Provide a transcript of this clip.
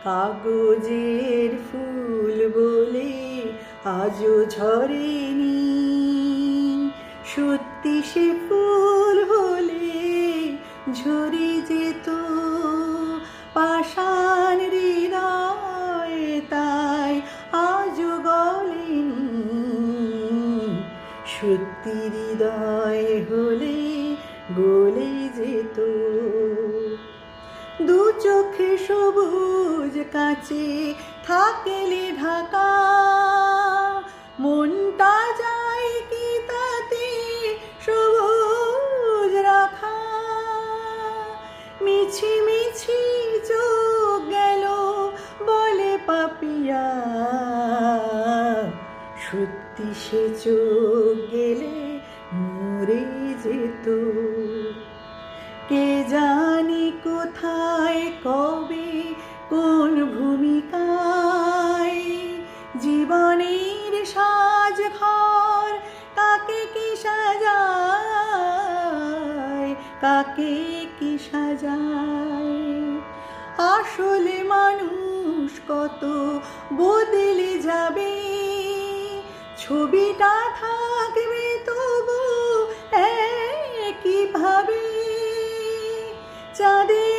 কাগজের ফুল বলে আজও ঝরেনি, সত্যি সে ফুল হলে ঝরে যেত পাষাণ হৃদয়ে, তাই আজও গলেনি। সত্যি হৃদয় হলে গলে যেত। দু চোখে সবুজ কাছে থাকলে ঢাকা, মনটা যায় কি তাতে সবুজ রাখা। মিছি মিছি চোখ গেল বলে পাপিয়া, সত্যি সে চোখ গেলে মরে যেত। কে জানি কোথায় কবে কোন ভূমিকায় জীবনের সাজ ঘর কাকে কি সাজায়, কাকে কি সাজায়। আসলে মানুষ কত বদলে যাবে, ছবিটা থাকবে তবু একইভাবে। চাঁদের